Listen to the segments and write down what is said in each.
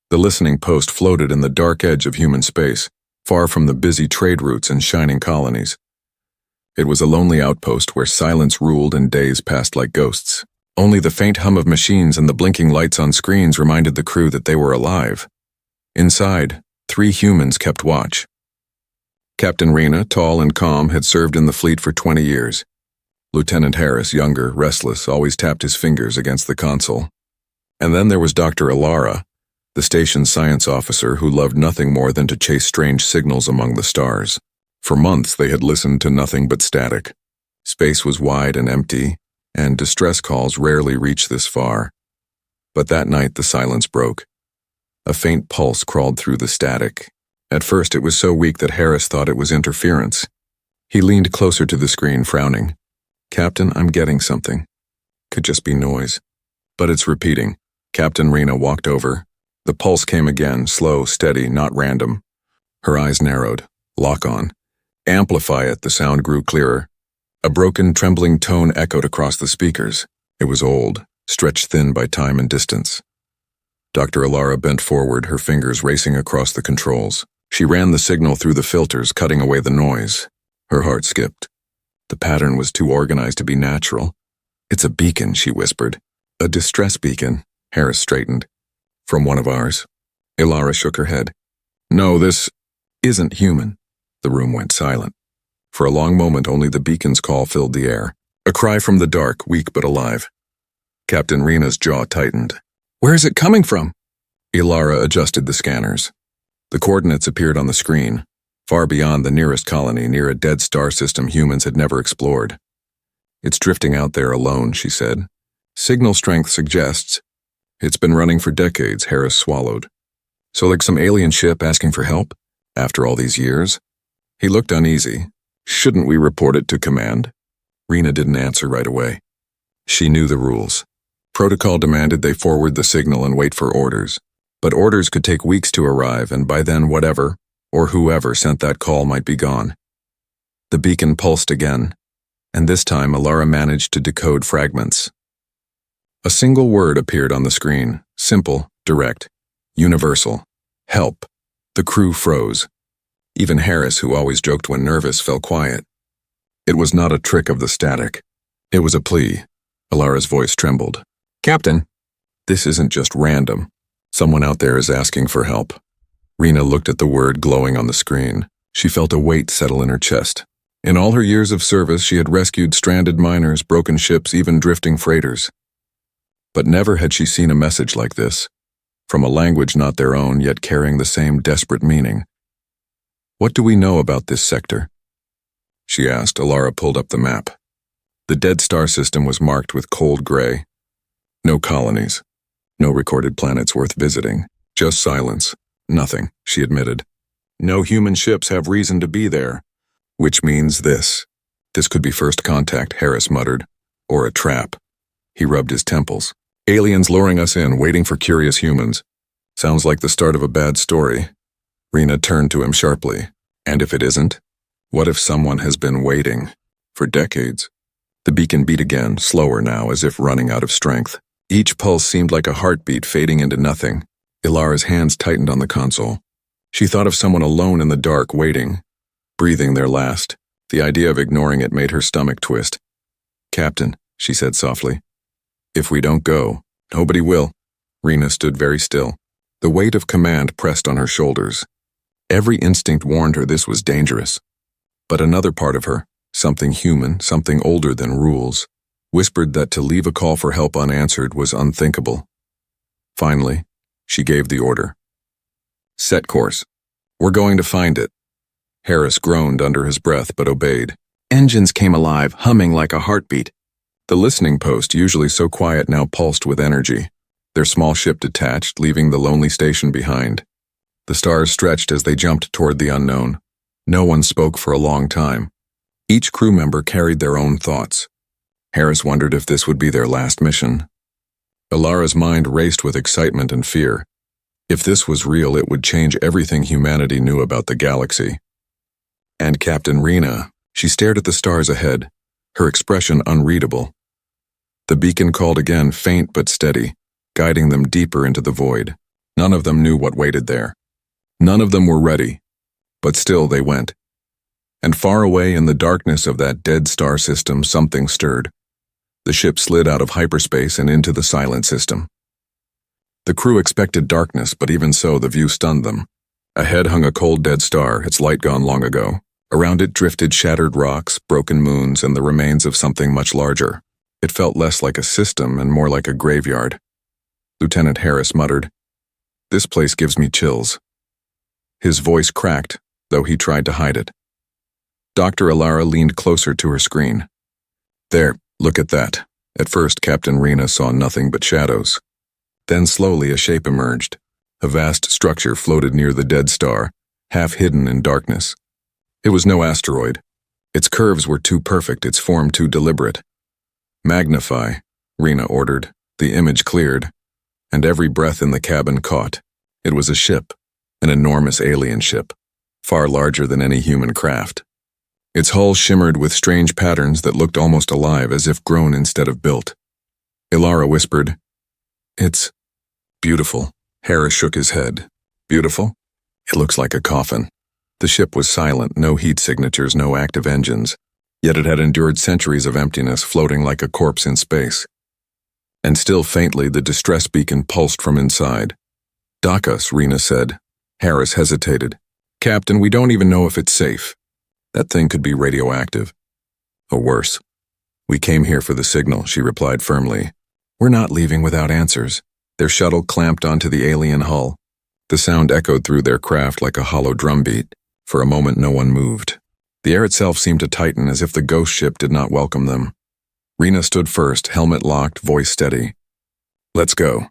The listening post floated in the dark edge of human space, far from the busy trade routes and shining colonies. It was a lonely outpost where silence ruled and days passed like ghosts. Only the faint hum of machines and the blinking lights on screens reminded the crew that they were alive. Inside, 3 humans kept watch. Captain Rena, tall and calm, had served in the fleet for 20 years. Lieutenant Harris, younger, restless, always tapped his fingers against the console. And then there was Dr. Ilara, the station's science officer who loved nothing more than to chase strange signals among the stars. For months they had listened to nothing but static. Space was wide and empty, and distress calls rarely reached this far. But that night the silence broke. A faint pulse crawled through the static. At first it was so weak that Harris thought it was interference. He leaned closer to the screen, frowning. "Captain, I'm getting something. Could just be noise. But it's repeating." Captain Rena walked over. The pulse came again, slow, steady, not random. Her eyes narrowed. "Lock on. Amplify it." The sound grew clearer. A broken, trembling tone echoed across the speakers. It was old, stretched thin by time and distance. Dr. Ilara bent forward, her fingers racing across the controls. She ran the signal through the filters, cutting away the noise. Her heart skipped. The pattern was too organized to be natural. "It's a beacon," she whispered. "A distress beacon." Harris straightened. "From one of ours?" Ilara shook her head. "No, this isn't human." The room went silent. For a long moment, only the beacon's call filled the air. A cry from the dark, weak but alive. Captain Rena's jaw tightened. "Where is it coming from?" Ilara adjusted the scanners. The coordinates appeared on the screen, far beyond the nearest colony, near a dead star system humans had never explored. "It's drifting out there alone," she said. "Signal strength suggests it's been running for decades." Harris swallowed. "So like some alien ship asking for help? After all these years?" He looked uneasy. "Shouldn't we report it to command?" Rena didn't answer right away. She knew the rules. Protocol demanded they forward the signal and wait for orders. But orders could take weeks to arrive, and by then whatever, or whoever sent that call might be gone. The beacon pulsed again, and this time Ilara managed to decode fragments. A single word appeared on the screen, simple, direct, universal. "Help." The crew froze. Even Harris, who always joked when nervous, fell quiet. It was not a trick of the static. It was a plea. Ilara's voice trembled. "Captain, this isn't just random. Someone out there is asking for help." Rena looked at the word glowing on the screen. She felt a weight settle in her chest. In all her years of service, she had rescued stranded miners, broken ships, even drifting freighters. But never had she seen a message like this, from a language not their own, yet carrying the same desperate meaning. "What do we know about this sector?" she asked. Ilara pulled up the map. The dead star system was marked with cold gray. No colonies. No recorded planets worth visiting. Just silence. Nothing, she admitted. No human ships have reason to be there. Which means this. This could be first contact, Harris muttered. Or a trap. He rubbed his temples. Aliens luring us in, waiting for curious humans. Sounds like the start of a bad story. Rena turned to him sharply. And if it isn't? What if someone has been waiting? For decades? The beacon beat again, slower now, as if running out of strength. Each pulse seemed like a heartbeat fading into nothing. Ilara's hands tightened on the console. She thought of someone alone in the dark, waiting, breathing their last. The idea of ignoring it made her stomach twist. "Captain," she said softly, "if we don't go, nobody will." Rena stood very still. The weight of command pressed on her shoulders. Every instinct warned her this was dangerous. But another part of her, something human, something older than rules, whispered that to leave a call for help unanswered was unthinkable. Finally, she gave the order. "Set course. We're going to find it." Harris groaned under his breath but obeyed. Engines came alive, humming like a heartbeat. The listening post, usually so quiet, now pulsed with energy. Their small ship detached, leaving the lonely station behind. The stars stretched as they jumped toward the unknown. No one spoke for a long time. Each crew member carried their own thoughts. Harris wondered if this would be their last mission. Ilara's mind raced with excitement and fear. If this was real, it would change everything humanity knew about the galaxy. And Captain Rena, she stared at the stars ahead, her expression unreadable. The beacon called again, faint but steady, guiding them deeper into the void. None of them knew what waited there. None of them were ready, but still they went. And far away in the darkness of that dead star system, something stirred. The ship slid out of hyperspace and into the silent system. The crew expected darkness, but even so, the view stunned them. Ahead hung a cold dead star, its light gone long ago. Around it drifted shattered rocks, broken moons, and the remains of something much larger. It felt less like a system and more like a graveyard. Lieutenant Harris muttered, "This place gives me chills." His voice cracked, though he tried to hide it. Dr. Alara leaned closer to her screen. "There, look at that." At first, Captain Rena saw nothing but shadows. Then slowly a shape emerged. A vast structure floated near the dead star, half hidden in darkness. It was no asteroid. Its curves were too perfect, its form too deliberate. "Magnify," Rena ordered. The image cleared, and every breath in the cabin caught. It was a ship, an enormous alien ship, far larger than any human craft. Its hull shimmered with strange patterns that looked almost alive, as if grown instead of built. Ilara whispered, "It's beautiful." Harris shook his head. "Beautiful? It looks like a coffin." The ship was silent, no heat signatures, no active engines, yet it had endured centuries of emptiness, floating like a corpse in space. And still faintly, the distress beacon pulsed from inside. "Dock us," Rena said. Harris hesitated. "Captain, we don't even know if it's safe. That thing could be radioactive. Or worse." "We came here for the signal," she replied firmly. "We're not leaving without answers." Their shuttle clamped onto the alien hull. The sound echoed through their craft like a hollow drumbeat. For a moment, no one moved. The air itself seemed to tighten, as if the ghost ship did not welcome them. Rena stood first, helmet locked, voice steady. "Let's go."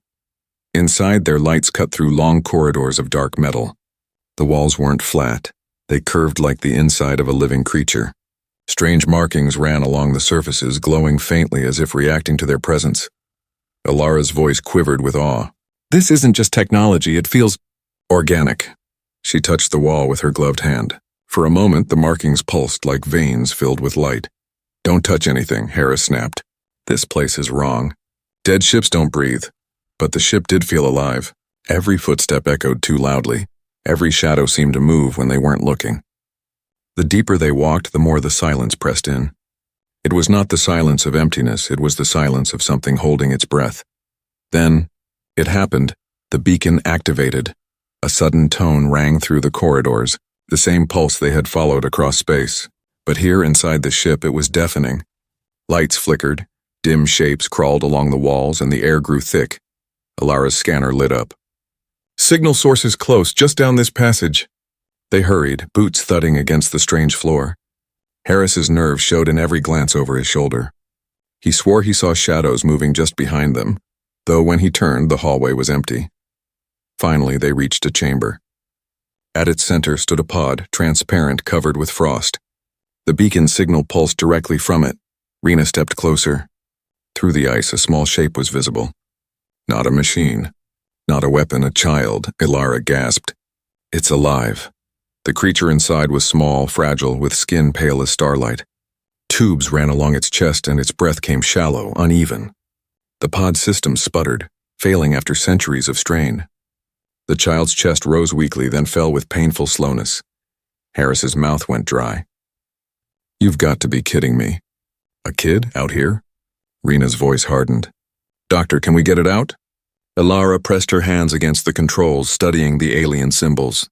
Inside, their lights cut through long corridors of dark metal. The walls weren't flat. They curved like the inside of a living creature. Strange markings ran along the surfaces, glowing faintly as if reacting to their presence. Alara's voice quivered with awe. "This isn't just technology, it feels organic." She touched the wall with her gloved hand. For a moment, the markings pulsed like veins filled with light. "Don't touch anything," Harris snapped. "This place is wrong. Dead ships don't breathe." But the ship did feel alive. Every footstep echoed too loudly. Every shadow seemed to move when they weren't looking. The deeper they walked, the more the silence pressed in. It was not the silence of emptiness, it was the silence of something holding its breath. Then, it happened. The beacon activated. A sudden tone rang through the corridors, the same pulse they had followed across space. But here inside the ship, it was deafening. Lights flickered, dim shapes crawled along the walls, and the air grew thick. Alara's scanner lit up. "Signal source is close, just down this passage." They hurried, boots thudding against the strange floor. Harris's nerves showed in every glance over his shoulder. He swore he saw shadows moving just behind them, though when he turned, the hallway was empty. Finally, they reached a chamber. At its center stood a pod, transparent, covered with frost. The beacon signal pulsed directly from it. Rena stepped closer. Through the ice, a small shape was visible. Not a machine. Not a weapon, a child, Ilara gasped. "It's alive." The creature inside was small, fragile, with skin pale as starlight. Tubes ran along its chest and its breath came shallow, uneven. The pod system sputtered, failing after centuries of strain. The child's chest rose weakly, then fell with painful slowness. Harris's mouth went dry. "You've got to be kidding me. A kid out here?" Rena's voice hardened. "Doctor, can we get it out?" Ilara pressed her hands against the controls, studying the alien symbols.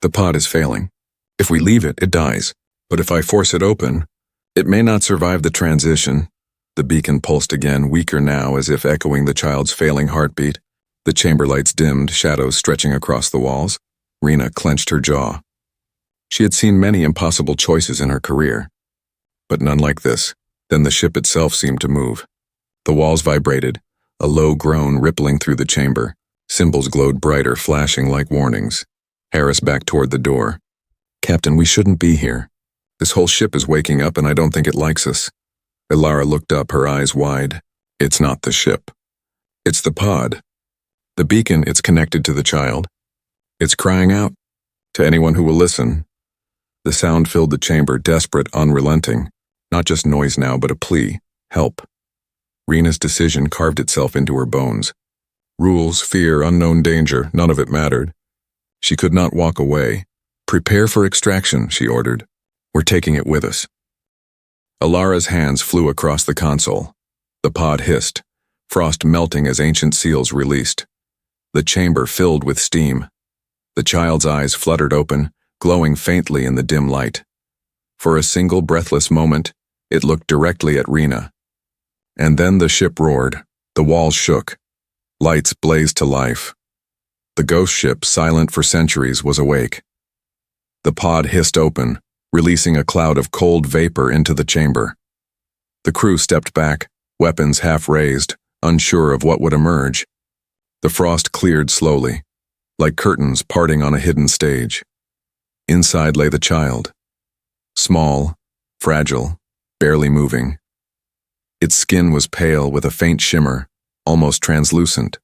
"The pod is failing. If we leave it, it dies. But if I force it open, it may not survive the transition." The beacon pulsed again, weaker now, as if echoing the child's failing heartbeat. The chamber lights dimmed, shadows stretching across the walls. Rena clenched her jaw. She had seen many impossible choices in her career, but none like this. Then the ship itself seemed to move. The walls vibrated, a low groan rippling through the chamber. Symbols glowed brighter, flashing like warnings. Harris backed toward the door. "Captain, we shouldn't be here. This whole ship is waking up and I don't think it likes us." Ilara looked up, her eyes wide. "It's not the ship. It's the pod. The beacon, it's connected to the child. It's crying out. To anyone who will listen." The sound filled the chamber, desperate, unrelenting. Not just noise now, but a plea. Help. Rena's decision carved itself into her bones. Rules, fear, unknown danger, none of it mattered. She could not walk away. "Prepare for extraction," she ordered. "We're taking it with us." Alara's hands flew across the console. The pod hissed, frost melting as ancient seals released. The chamber filled with steam. The child's eyes fluttered open, glowing faintly in the dim light. For a single breathless moment, it looked directly at Rena. And then the ship roared. The walls shook. Lights blazed to life. The ghost ship, silent for centuries, was awake. The pod hissed open, releasing a cloud of cold vapor into the chamber. The crew stepped back, weapons half raised, unsure of what would emerge. The frost cleared slowly, like curtains parting on a hidden stage. Inside lay the child. Small, fragile, barely moving. Its skin was pale with a faint shimmer, almost translucent.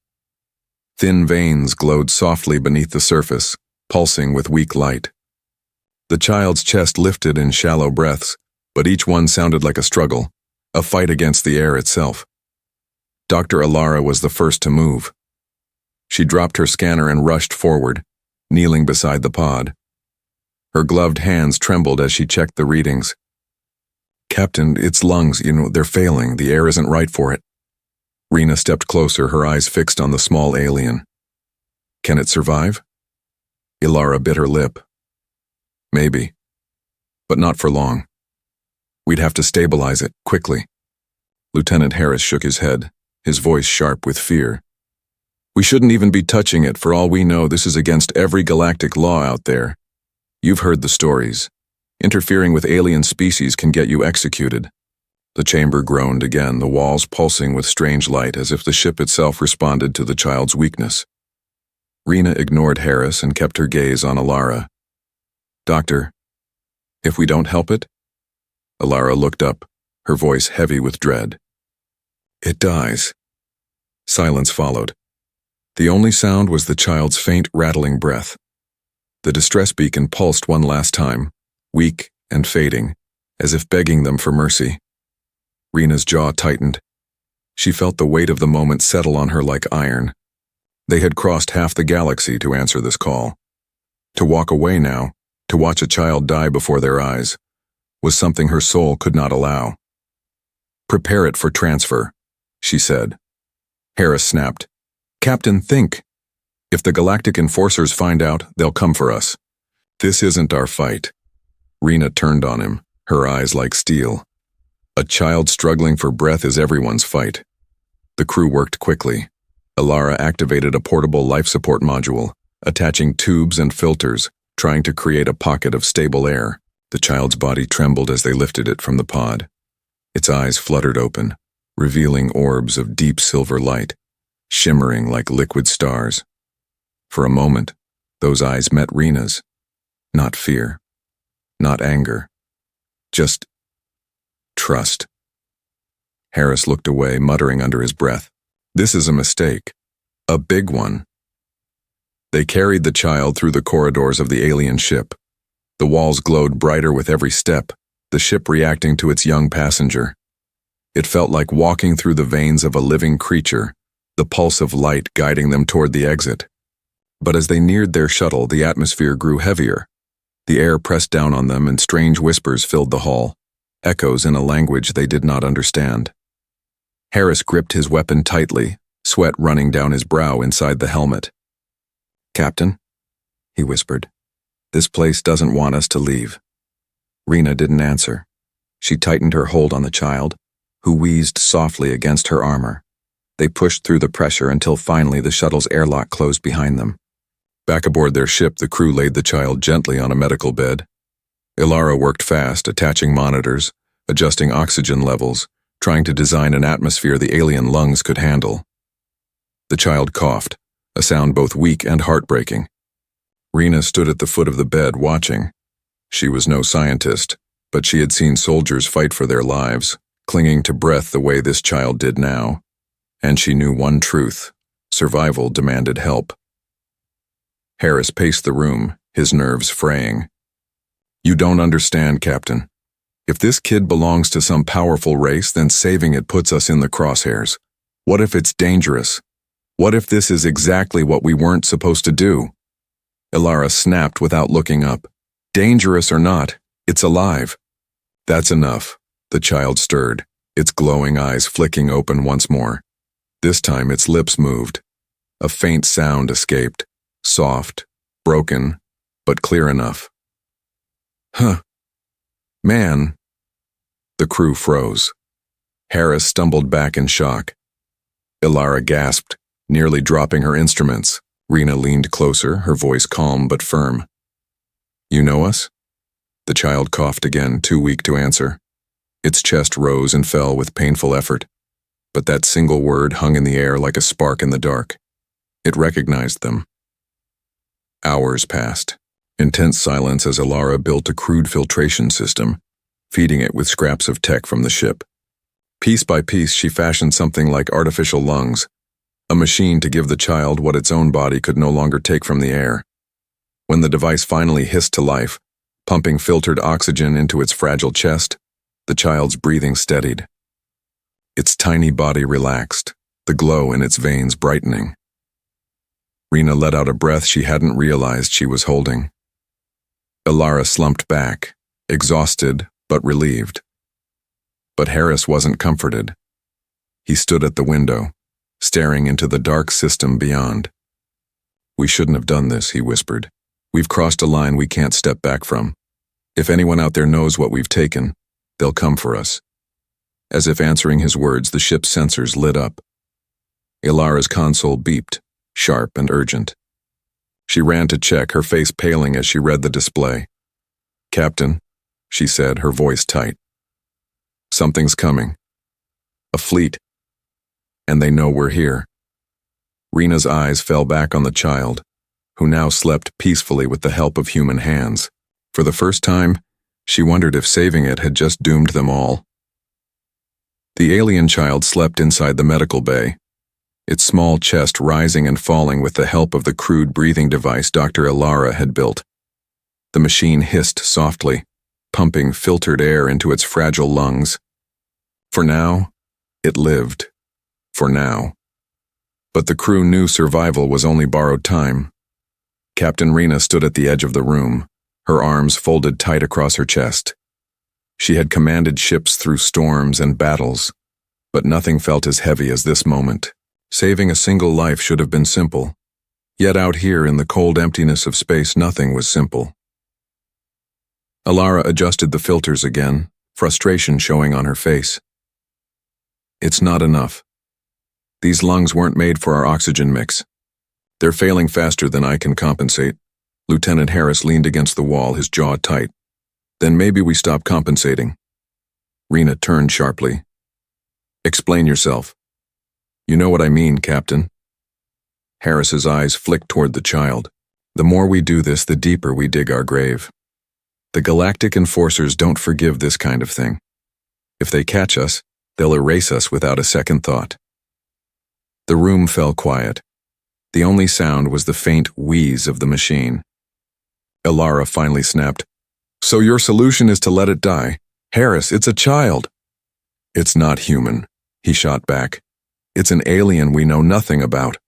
Thin veins glowed softly beneath the surface, pulsing with weak light. The child's chest lifted in shallow breaths, but each one sounded like a struggle, a fight against the air itself. Dr. Alara was the first to move. She dropped her scanner and rushed forward, kneeling beside the pod. Her gloved hands trembled as she checked the readings. "Captain, its lungs, they're failing. The air isn't right for it." Rena stepped closer, her eyes fixed on the small alien. "Can it survive?" Ilara bit her lip. "Maybe. But not for long. We'd have to stabilize it, quickly." Lieutenant Harris shook his head, his voice sharp with fear. "We shouldn't even be touching it. For all we know, this is against every galactic law out there. You've heard the stories. Interfering with alien species can get you executed." The chamber groaned again, the walls pulsing with strange light as if the ship itself responded to the child's weakness. Rena ignored Harris and kept her gaze on Alara. "Doctor, if we don't help it?" Alara looked up, her voice heavy with dread. "It dies." Silence followed. The only sound was the child's faint, rattling breath. The distress beacon pulsed one last time, weak and fading, as if begging them for mercy. Rena's jaw tightened. She felt the weight of the moment settle on her like iron. They had crossed half the galaxy to answer this call. To walk away now, to watch a child die before their eyes, was something her soul could not allow. "Prepare it for transfer," she said. Harris snapped. "Captain, think. If the Galactic enforcers find out, they'll come for us. This isn't our fight." Rena turned on him, her eyes like steel. "A child struggling for breath is everyone's fight." The crew worked quickly. Alara activated a portable life support module, attaching tubes and filters, trying to create a pocket of stable air. The child's body trembled as they lifted it from the pod. Its eyes fluttered open, revealing orbs of deep silver light, shimmering like liquid stars. For a moment, those eyes met Rena's. Not fear, not anger, just trust. Harris looked away, muttering under his breath, "This is a mistake. A big one." They carried the child through the corridors of the alien ship. The walls glowed brighter with every step, the ship reacting to its young passenger. It felt like walking through the veins of a living creature, the pulse of light guiding them toward the exit. But as they neared their shuttle, the atmosphere grew heavier. The air pressed down on them and strange whispers filled the hall, echoes in a language they did not understand. Harris gripped his weapon tightly, sweat running down his brow inside the helmet. "Captain," he whispered, "this place doesn't want us to leave." Rena didn't answer. She tightened her hold on the child, who wheezed softly against her armor. They pushed through the pressure until finally the shuttle's airlock closed behind them. Back aboard their ship, the crew laid the child gently on a medical bed. Ilara worked fast, attaching monitors, adjusting oxygen levels, trying to design an atmosphere the alien lungs could handle. The child coughed, a sound both weak and heartbreaking. Rena stood at the foot of the bed, watching. She was no scientist, but she had seen soldiers fight for their lives, clinging to breath the way this child did now. And she knew one truth: survival demanded help. Harris paced the room, his nerves fraying. "You don't understand, Captain. If this kid belongs to some powerful race, then saving it puts us in the crosshairs. What if it's dangerous? What if this is exactly what we weren't supposed to do? Ilara snapped without looking up. Dangerous or not, it's alive. That's enough. The child stirred, its glowing eyes flicking open once more. This time its lips moved. A faint sound escaped, soft, broken, but clear enough. Huh. Man. The crew froze. Harris stumbled back in shock. Ilara gasped, nearly dropping her instruments. Rena leaned closer, her voice calm but firm. You know us? The child coughed again, too weak to answer. Its chest rose and fell with painful effort, but that single word hung in the air like a spark in the dark. It recognized them. Hours passed. Intense silence as Ilara built a crude filtration system, feeding it with scraps of tech from the ship. Piece by piece, she fashioned something like artificial lungs, a machine to give the child what its own body could no longer take from the air. When the device finally hissed to life, pumping filtered oxygen into its fragile chest, the child's breathing steadied. Its tiny body relaxed, the glow in its veins brightening. Rena let out a breath she hadn't realized she was holding. Ilara slumped back, exhausted but relieved. But Harris wasn't comforted. He stood at the window, staring into the dark system beyond. We shouldn't have done this, he whispered. We've crossed a line we can't step back from. If anyone out there knows what we've taken, they'll come for us. As if answering his words, the ship's sensors lit up. Ilara's console beeped, sharp and urgent. She ran to check, her face paling as she read the display. Captain, she said, her voice tight. Something's coming. A fleet. And they know we're here. Rena's eyes fell back on the child, who now slept peacefully with the help of human hands. For the first time, she wondered if saving it had just doomed them all. The alien child slept inside the medical bay, its small chest rising and falling with the help of the crude breathing device Dr. Ilara had built. The machine hissed softly, pumping filtered air into its fragile lungs. For now, it lived. For now. But the crew knew survival was only borrowed time. Captain Rena stood at the edge of the room, her arms folded tight across her chest. She had commanded ships through storms and battles, but nothing felt as heavy as this moment. Saving a single life should have been simple. Yet out here in the cold emptiness of space, nothing was simple. Ilara adjusted the filters again, frustration showing on her face. It's not enough. These lungs weren't made for our oxygen mix. They're failing faster than I can compensate. Lieutenant Harris leaned against the wall, his jaw tight. Then maybe we stop compensating. Rena turned sharply. Explain yourself. You know what I mean, Captain. Harris's eyes flicked toward the child. The more we do this, the deeper we dig our grave. The Galactic enforcers don't forgive this kind of thing. If they catch us, they'll erase us without a second thought. The room fell quiet. The only sound was the faint wheeze of the machine. Ilara finally snapped. So your solution is to let it die? Harris, it's a child. It's not human, he shot back. It's an alien we know nothing about.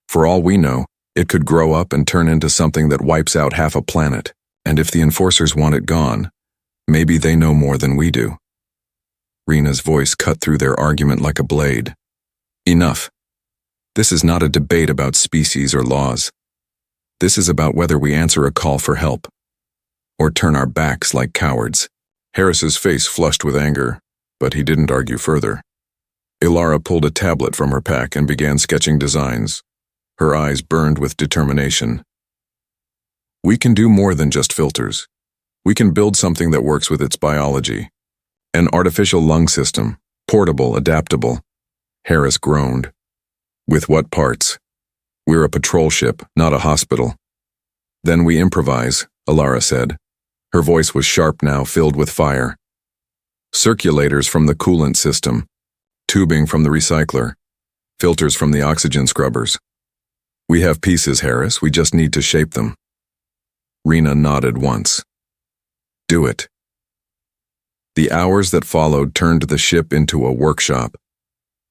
For all we know, it could grow up and turn into something that wipes out half a planet. And if the enforcers want it gone, maybe they know more than we do. Rena's voice cut through their argument like a blade. Enough. This is not a debate about species or laws. This is about whether we answer a call for help, or turn our backs like cowards. Harris's face flushed with anger, but he didn't argue further. Ilara pulled a tablet from her pack and began sketching designs. Her eyes burned with determination. We can do more than just filters. We can build something that works with its biology. An artificial lung system, portable, adaptable. Harris groaned. With what parts? We're a patrol ship, not a hospital. Then we improvise, Ilara said. Her voice was sharp now, filled with fire. Circulators from the coolant system, tubing from the recycler, filters from the oxygen scrubbers. We have pieces, Harris, we just need to shape them. Rena nodded once. Do it. The hours that followed turned the ship into a workshop.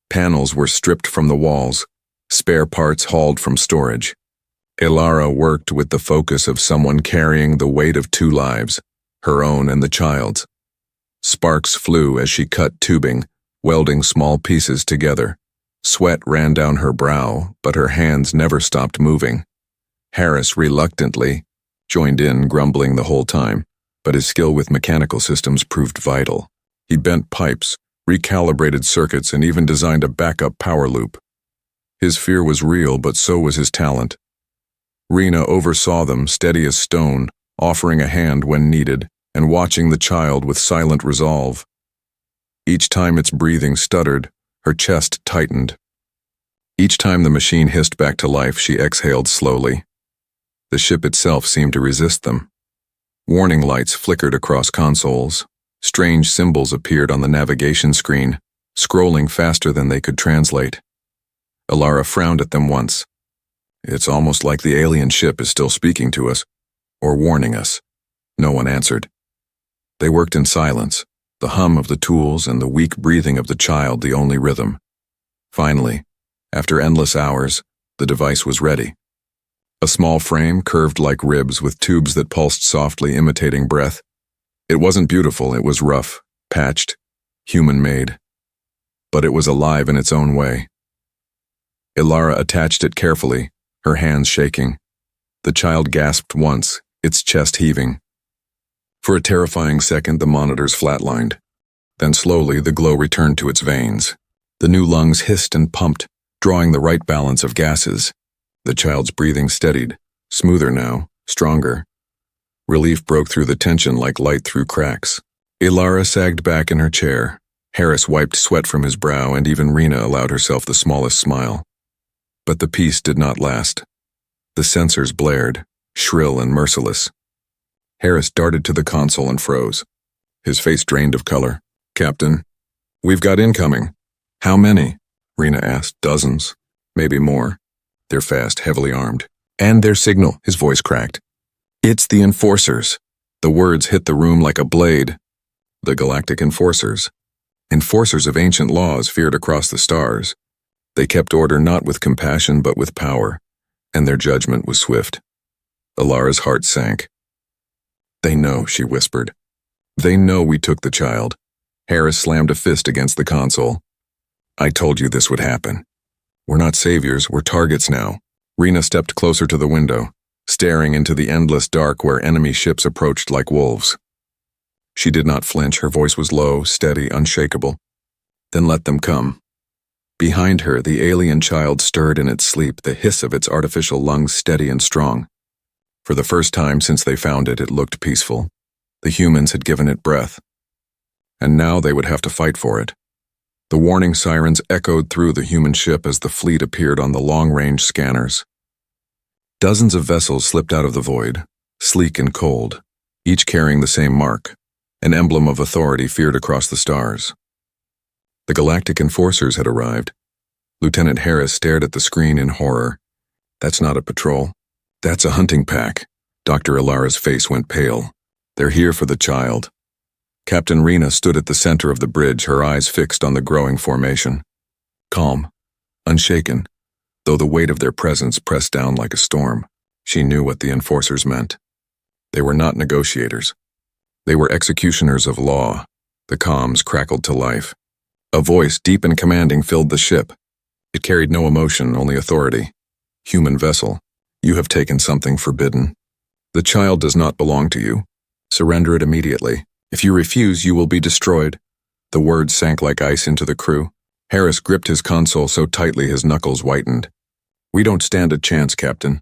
Panels were stripped from the walls, spare parts hauled from storage. Ilara worked with the focus of someone carrying the weight of two lives, her own and the child's. Sparks flew as she cut tubing, welding small pieces together. Sweat ran down her brow, but her hands never stopped moving. Harris reluctantly joined in, grumbling the whole time, but his skill with mechanical systems proved vital. He bent pipes, recalibrated circuits, and even designed a backup power loop. His fear was real, but so was his talent. Rena oversaw them, steady as stone, offering a hand when needed, and watching the child with silent resolve. Each time its breathing stuttered, her chest tightened. Each time the machine hissed back to life, she exhaled slowly. The ship itself seemed to resist them. Warning lights flickered across consoles. Strange symbols appeared on the navigation screen, scrolling faster than they could translate. Ilara frowned at them once. It's almost like the alien ship is still speaking to us, or warning us. No one answered. They worked in silence, the hum of the tools and the weak breathing of the child the only rhythm. Finally, after endless hours, the device was ready. A small frame curved like ribs with tubes that pulsed softly, imitating breath. It wasn't beautiful, it was rough, patched, human-made. But it was alive in its own way. Ilara attached it carefully, her hands shaking. The child gasped once, its chest heaving. For a terrifying second, the monitors flatlined. Then slowly, the glow returned to its veins. The new lungs hissed and pumped, drawing the right balance of gases. The child's breathing steadied, smoother now, stronger. Relief broke through the tension like light through cracks. Ilara sagged back in her chair. Harris wiped sweat from his brow, and even Rena allowed herself the smallest smile. But the peace did not last. The sensors blared, shrill and merciless. Harris darted to the console and froze. His face drained of color. "Captain, we've got incoming." "How many?" Rena asked. "Dozens, maybe more. They're fast, heavily armed. And their signal," his voice cracked. "It's the Enforcers." The words hit the room like a blade. The Galactic Enforcers. Enforcers of ancient laws feared across the stars. They kept order not with compassion but with power, and their judgment was swift. Ilara's heart sank. "They know," she whispered. "They know we took the child." Harris slammed a fist against the console. "I told you this would happen. We're not saviors, we're targets now." Rena stepped closer to the window, staring into the endless dark where enemy ships approached like wolves. She did not flinch, her voice was low, steady, unshakable. "Then let them come." Behind her, the alien child stirred in its sleep, the hiss of its artificial lungs steady and strong. For the first time since they found it, it looked peaceful. The humans had given it breath. And now they would have to fight for it. The warning sirens echoed through the human ship as the fleet appeared on the long-range scanners. Dozens of vessels slipped out of the void, sleek and cold, each carrying the same mark, an emblem of authority feared across the stars. The Galactic Enforcers had arrived. Lieutenant Harris stared at the screen in horror. "That's not a patrol. That's a hunting pack." Dr. Ilara's face went pale. "They're here for the child." Captain Rena stood at the center of the bridge, her eyes fixed on the growing formation. Calm, unshaken, though the weight of their presence pressed down like a storm. She knew what the Enforcers meant. They were not negotiators. They were executioners of law. The comms crackled to life. A voice, deep and commanding, filled the ship. It carried no emotion, only authority. "Human vessel, you have taken something forbidden. The child does not belong to you. Surrender it immediately. If you refuse, you will be destroyed." The words sank like ice into the crew. Harris gripped his console so tightly his knuckles whitened. "We don't stand a chance, Captain."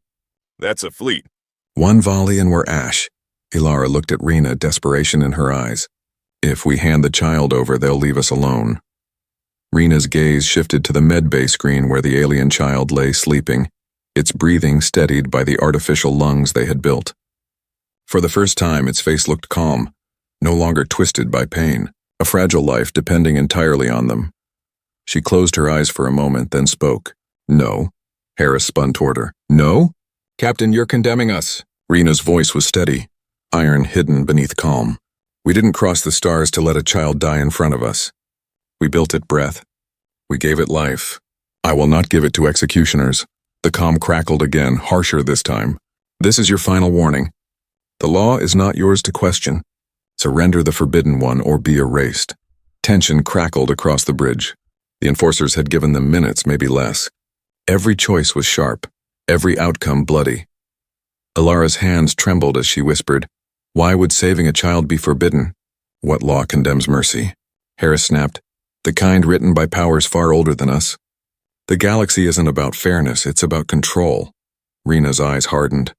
"That's a fleet." "One volley and we're ash." Ilara looked at Rena, desperation in her eyes. "If we hand the child over, they'll leave us alone." Rena's gaze shifted to the medbay screen where the alien child lay sleeping, its breathing steadied by the artificial lungs they had built. For the first time, its face looked calm, no longer twisted by pain, a fragile life depending entirely on them. She closed her eyes for a moment, then spoke. "No." Harris spun toward her. "No? Captain, you're condemning us." Rena's voice was steady, iron hidden beneath calm. "We didn't cross the stars to let a child die in front of us. We built it breath. We gave it life. I will not give it to executioners. The comm crackled again, harsher this time. This is your final warning. The law is not yours to question. Surrender the forbidden one or be erased. Tension crackled across the bridge. The enforcers had given them minutes, maybe less. Every choice was sharp, every outcome bloody. Alara's hands trembled as she whispered, "Why would saving a child be forbidden? What law condemns mercy?" Harris snapped, "The kind written by powers far older than us. The galaxy isn't about fairness, it's about control." Rena's eyes hardened.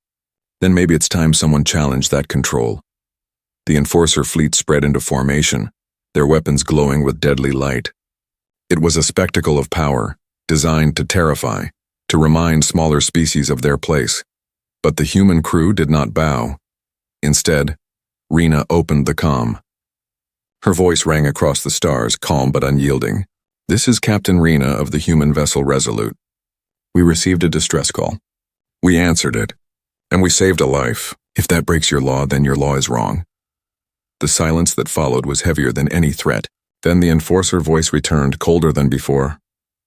Then maybe it's time someone challenged that control. The enforcer fleet spread into formation, their weapons glowing with deadly light. It was a spectacle of power, designed to terrify, to remind smaller species of their place. But the human crew did not bow. Instead, Rena opened the comm. Her voice rang across the stars, calm but unyielding. "This is Captain Rena of the human vessel Resolute. We received a distress call. We answered it, and we saved a life. If that breaks your law, then your law is wrong." The silence that followed was heavier than any threat. Then the enforcer voice returned, colder than before.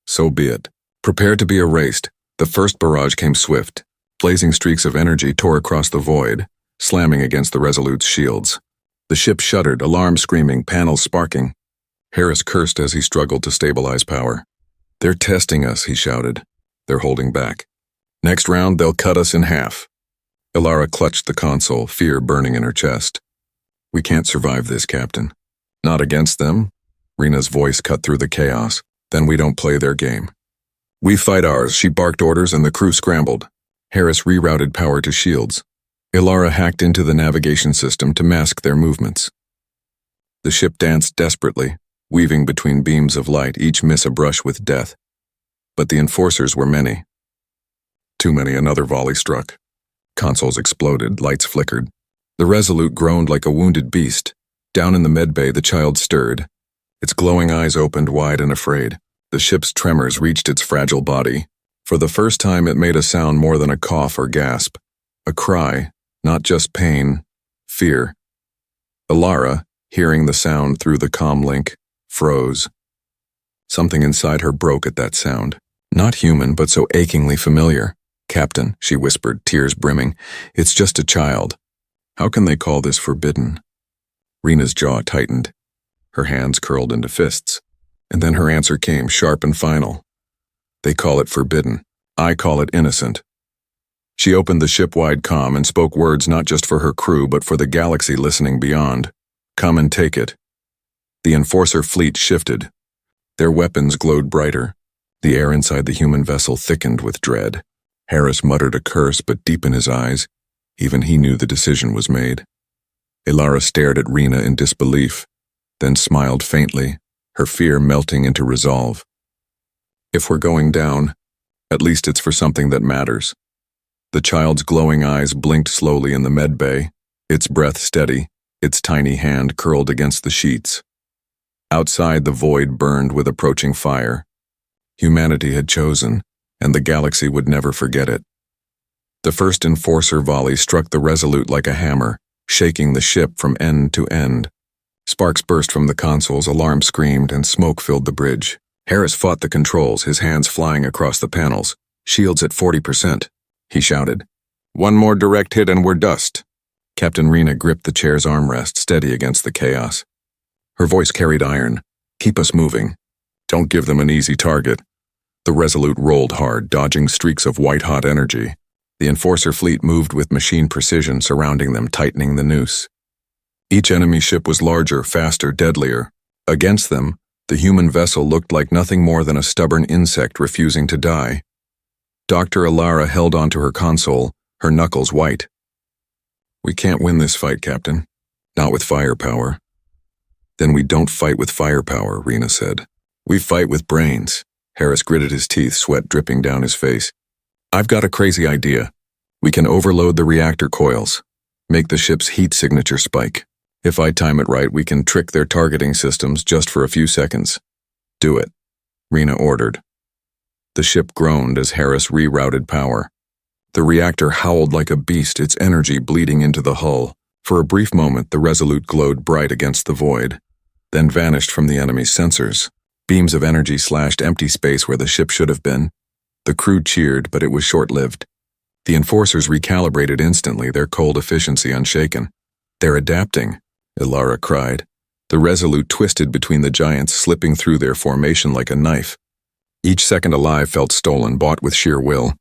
"So be it. Prepare to be erased." The first barrage came swift. Blazing streaks of energy tore across the void, slamming against the Resolute's shields. The ship shuddered, alarm screaming, panels sparking. Harris cursed as he struggled to stabilize power. "They're testing us," he shouted. "They're holding back. Next round, they'll cut us in half." Alara clutched the console, fear burning in her chest. "We can't survive this, Captain." "Not against them." Rena's voice cut through the chaos. "Then we don't play their game." "We fight ours," she barked orders, and the crew scrambled. Harris rerouted power to shields. Alara hacked into the navigation system to mask their movements. The ship danced desperately, weaving between beams of light, each miss a brush with death. But the enforcers were many. Too many. Another volley struck. Consoles exploded, lights flickered. The Resolute groaned like a wounded beast. Down in the medbay, the child stirred. Its glowing eyes opened wide and afraid. The ship's tremors reached its fragile body. For the first time, it made a sound more than a cough or gasp. A cry, not just pain, fear. Alara, hearing the sound through the comm link, froze. Something inside her broke at that sound. Not human, but so achingly familiar. "Captain," she whispered, tears brimming, "it's just a child. How can they call this forbidden?" Rena's jaw tightened. Her hands curled into fists. And then her answer came, sharp and final. "They call it forbidden. I call it innocent." She opened the ship-wide comm and spoke words not just for her crew, but for the galaxy listening beyond. "Come and take it." The enforcer fleet shifted. Their weapons glowed brighter. The air inside the human vessel thickened with dread. Harris muttered a curse, but deep in his eyes, even he knew the decision was made. Alara stared at Rena in disbelief, then smiled faintly, her fear melting into resolve. "If we're going down, at least it's for something that matters." The child's glowing eyes blinked slowly in the med bay, its breath steady, its tiny hand curled against the sheets. Outside, the void burned with approaching fire. Humanity had chosen, and the galaxy would never forget it. The first enforcer volley struck the Resolute like a hammer, shaking the ship from end to end. Sparks burst from the consoles, alarms screamed, and smoke filled the bridge. Harris fought the controls, his hands flying across the panels. "Shields at 40%, he shouted. "One more direct hit and we're dust." Captain Rena gripped the chair's armrest, steady against the chaos. Her voice carried iron. "Keep us moving. Don't give them an easy target." The Resolute rolled hard, dodging streaks of white-hot energy. The enforcer fleet moved with machine precision, surrounding them, tightening the noose. Each enemy ship was larger, faster, deadlier. Against them, the human vessel looked like nothing more than a stubborn insect refusing to die. Dr. Alara held onto her console, her knuckles white. "We can't win this fight, Captain. Not with firepower." "Then we don't fight with firepower," Rena said. "We fight with brains." Harris gritted his teeth, sweat dripping down his face. "I've got a crazy idea. We can overload the reactor coils, make the ship's heat signature spike. If I time it right, we can trick their targeting systems just for a few seconds." "Do it," Rena ordered. The ship groaned as Harris rerouted power. The reactor howled like a beast, its energy bleeding into the hull. For a brief moment, the Resolute glowed bright against the void, then vanished from the enemy's sensors. Beams of energy slashed empty space where the ship should have been. The crew cheered, but it was short-lived. The enforcers recalibrated instantly, their cold efficiency unshaken. "They're adapting," Ilara cried. The Resolute twisted between the giants, slipping through their formation like a knife. Each second alive felt stolen, bought with sheer will.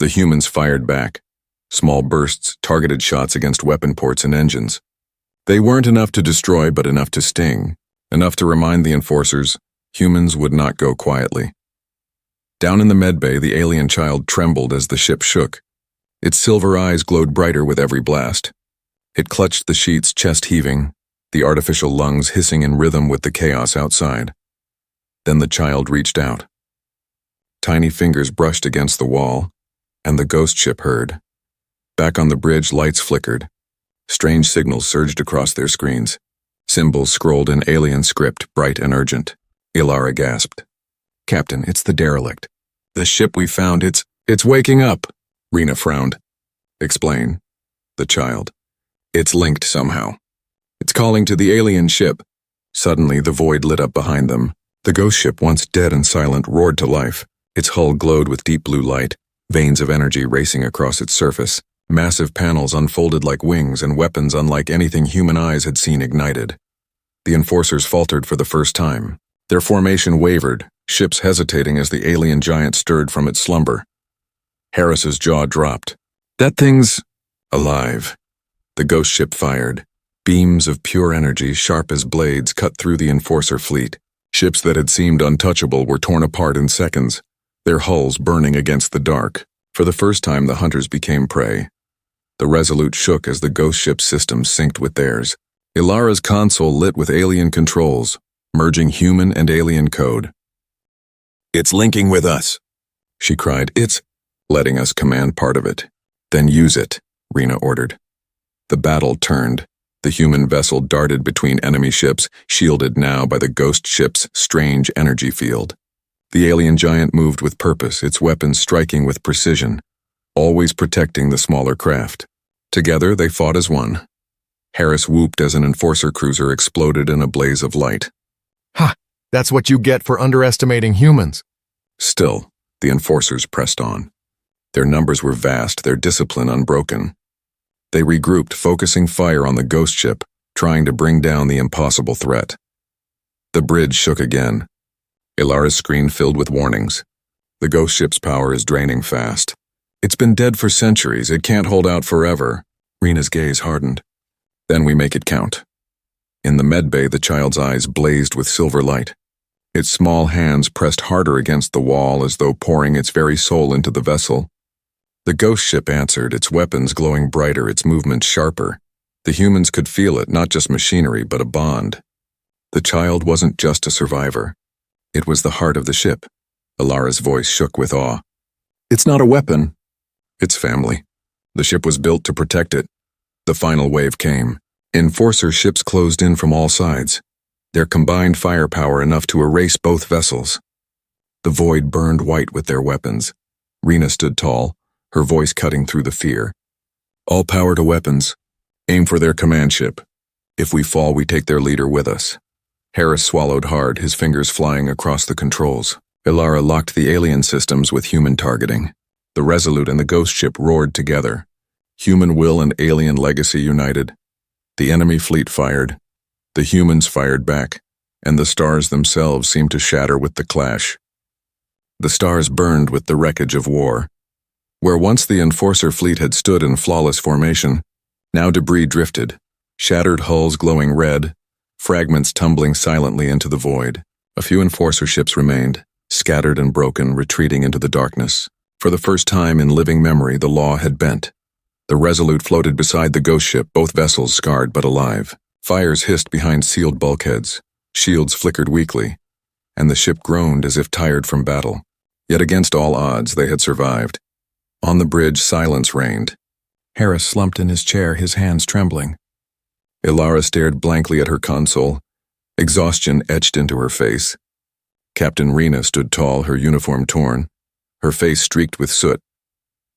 The humans fired back. Small bursts, targeted shots against weapon ports and engines. They weren't enough to destroy, but enough to sting. Enough to remind the enforcers, humans would not go quietly. Down in the medbay, the alien child trembled as the ship shook. Its silver eyes glowed brighter with every blast. It clutched the sheets, chest heaving, the artificial lungs hissing in rhythm with the chaos outside. Then the child reached out. Tiny fingers brushed against the wall, and the ghost ship heard. Back on the bridge, lights flickered. Strange signals surged across their screens. Symbols scrolled in alien script, bright and urgent. Ilara gasped. "Captain, it's the derelict. The ship we found, it's waking up." Rena frowned. "Explain." The child. "It's linked somehow. It's calling to the alien ship." Suddenly, the void lit up behind them. The ghost ship, once dead and silent, roared to life. Its hull glowed with deep blue light, veins of energy racing across its surface. Massive panels unfolded like wings, and weapons unlike anything human eyes had seen ignited. The enforcers faltered for the first time. Their formation wavered, ships hesitating as the alien giant stirred from its slumber. Harris's jaw dropped. "That thing's alive." The ghost ship fired. Beams of pure energy, sharp as blades, cut through the enforcer fleet. Ships that had seemed untouchable were torn apart in seconds, their hulls burning against the dark. For the first time, the hunters became prey. The Resolute shook as the ghost ship's systems synced with theirs. Ilara's console lit with alien controls, merging human and alien code. "It's linking with us," she cried. "It's letting us command part of it." "Then use it," Rena ordered. The battle turned. The human vessel darted between enemy ships, shielded now by the ghost ship's strange energy field. The alien giant moved with purpose, its weapons striking with precision, always protecting the smaller craft. Together, they fought as one. Harris whooped as an enforcer cruiser exploded in a blaze of light. "Ha! That's what you get for underestimating humans." Still, the enforcers pressed on. Their numbers were vast, their discipline unbroken. They regrouped, focusing fire on the ghost ship, trying to bring down the impossible threat. The bridge shook again. Ilara's screen filled with warnings. "The ghost ship's power is draining fast. It's been dead for centuries, it can't hold out forever." Rena's gaze hardened. "Then we make it count." In the medbay, the child's eyes blazed with silver light. Its small hands pressed harder against the wall as though pouring its very soul into the vessel. The ghost ship answered, its weapons glowing brighter, its movements sharper. The humans could feel it, not just machinery, but a bond. The child wasn't just a survivor. It was the heart of the ship. Ilara's voice shook with awe. "It's not a weapon. It's family." The ship was built to protect it. The final wave came. Enforcer ships closed in from all sides, their combined firepower enough to erase both vessels. The void burned white with their weapons. Rena stood tall, her voice cutting through the fear. "All power to weapons. Aim for their command ship. If we fall, we take their leader with us." Harris swallowed hard, his fingers flying across the controls. Ilara locked the alien systems with human targeting. The Resolute and the ghost ship roared together. Human will and alien legacy united. The enemy fleet fired. The humans fired back, and the stars themselves seemed to shatter with the clash. The stars burned with the wreckage of war. Where once the enforcer fleet had stood in flawless formation, now debris drifted, shattered hulls glowing red, fragments tumbling silently into the void. A few enforcer ships remained, scattered and broken, retreating into the darkness. For the first time in living memory, the law had bent. The Resolute floated beside the ghost ship, both vessels scarred but alive. Fires hissed behind sealed bulkheads, shields flickered weakly, and the ship groaned as if tired from battle. Yet against all odds, they had survived. On the bridge, silence reigned. Harris slumped in his chair, his hands trembling. Ilara stared blankly at her console, exhaustion etched into her face. Captain Rena stood tall, her uniform torn, her face streaked with soot,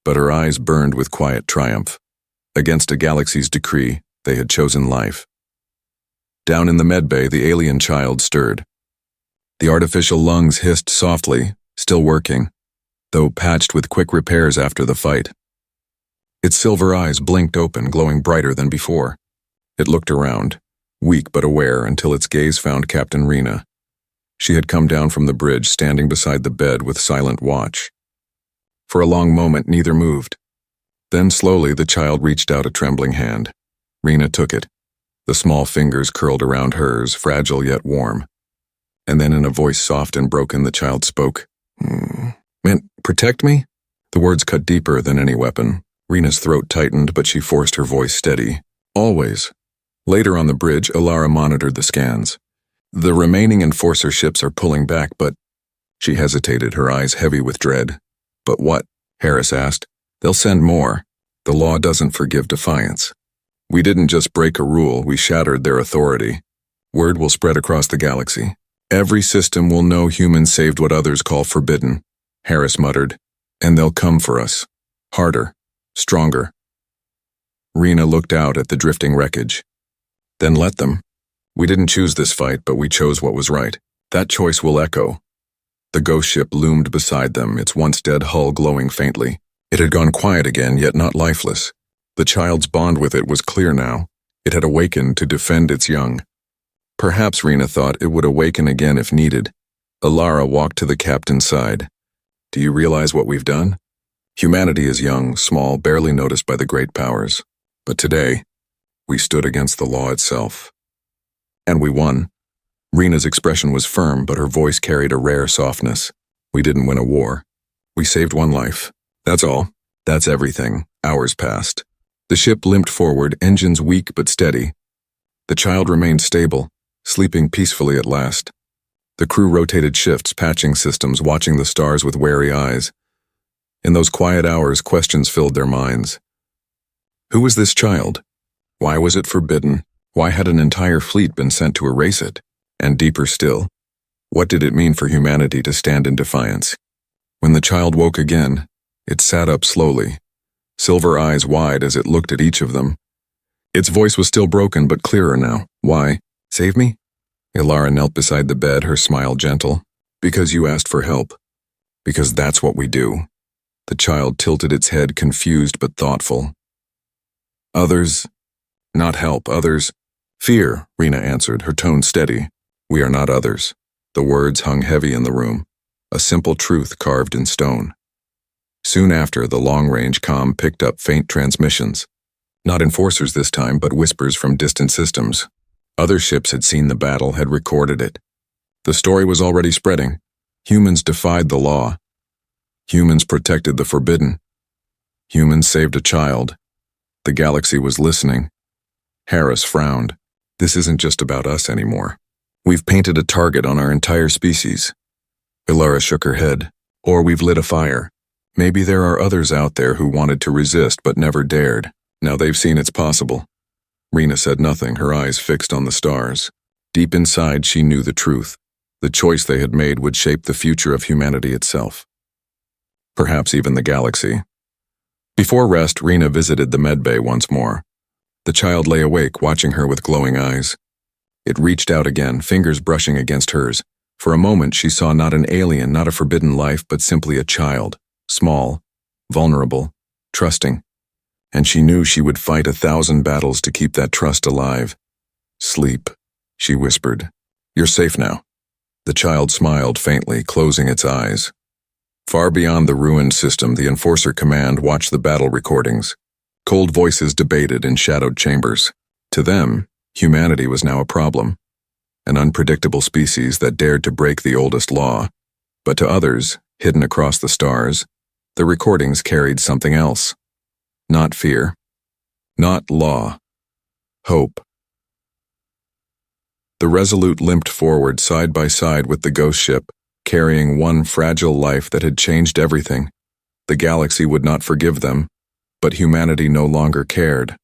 but her eyes burned with quiet triumph. Against a galaxy's decree, they had chosen life. Down in the medbay, the alien child stirred. The artificial lungs hissed softly, still working, though patched with quick repairs after the fight. Its silver eyes blinked open, glowing brighter than before. It looked around, weak but aware, until its gaze found Captain Rena. She had come down from the bridge, standing beside the bed with silent watch. For a long moment, neither moved. Then slowly the child reached out a trembling hand. Rena took it. The small fingers curled around hers, fragile yet warm. And then in a voice soft and broken, the child spoke. Meant protect me? The words cut deeper than any weapon. Rena's throat tightened, but she forced her voice steady. Always. Later on the bridge, Alara monitored the scans. The remaining enforcer ships are pulling back, but... She hesitated, her eyes heavy with dread. But what? Harris asked. They'll send more. The law doesn't forgive defiance. We didn't just break a rule, we shattered their authority. Word will spread across the galaxy. Every system will know humans saved what others call forbidden, Harris muttered. And they'll come for us. Harder. Stronger. Rena looked out at the drifting wreckage. Then let them. We didn't choose this fight, but we chose what was right. That choice will echo. The ghost ship loomed beside them, its once dead hull glowing faintly. It had gone quiet again, yet not lifeless. The child's bond with it was clear now. It had awakened to defend its young. Perhaps, Rena thought, it would awaken again if needed. Alara walked to the captain's side. Do you realize what we've done? Humanity is young, small, barely noticed by the great powers. But today, we stood against the law itself. And we won. Rena's expression was firm, but her voice carried a rare softness. We didn't win a war. We saved one life. That's all. That's everything. Hours passed. The ship limped forward, engines weak but steady. The child remained stable, sleeping peacefully at last. The crew rotated shifts, patching systems, watching the stars with wary eyes. In those quiet hours, questions filled their minds. Who was this child? Why was it forbidden? Why had an entire fleet been sent to erase it? And deeper still, what did it mean for humanity to stand in defiance? When the child woke again, it sat up slowly, silver eyes wide as it looked at each of them. Its voice was still broken but clearer now. Why? Save me? Alara knelt beside the bed, her smile gentle. Because you asked for help. Because that's what we do. The child tilted its head, confused but thoughtful. Others? Not help, others. Fear, Rena answered, her tone steady. We are not others. The words hung heavy in the room, a simple truth carved in stone. Soon after, the long-range comm picked up faint transmissions. Not enforcers this time, but whispers from distant systems. Other ships had seen the battle, had recorded it. The story was already spreading. Humans defied the law. Humans protected the forbidden. Humans saved a child. The galaxy was listening. Harris frowned. This isn't just about us anymore. We've painted a target on our entire species. Alara shook her head. Or we've lit a fire. Maybe there are others out there who wanted to resist but never dared. Now they've seen it's possible. Rena said nothing, her eyes fixed on the stars. Deep inside, she knew the truth. The choice they had made would shape the future of humanity itself. Perhaps even the galaxy. Before rest, Rena visited the medbay once more. The child lay awake, watching her with glowing eyes. It reached out again, fingers brushing against hers. For a moment, she saw not an alien, not a forbidden life, but simply a child. Small, vulnerable, trusting. And she knew she would fight 1,000 battles to keep that trust alive. Sleep, she whispered. You're safe now. The child smiled faintly, closing its eyes. Far beyond the ruined system, the Enforcer Command watched the battle recordings. Cold voices debated in shadowed chambers. To them, humanity was now a problem. An unpredictable species that dared to break the oldest law. But to others, hidden across the stars, the recordings carried something else. Not fear. Not law. Hope. The Resolute limped forward side by side with the ghost ship, carrying one fragile life that had changed everything. The galaxy would not forgive them, but humanity no longer cared.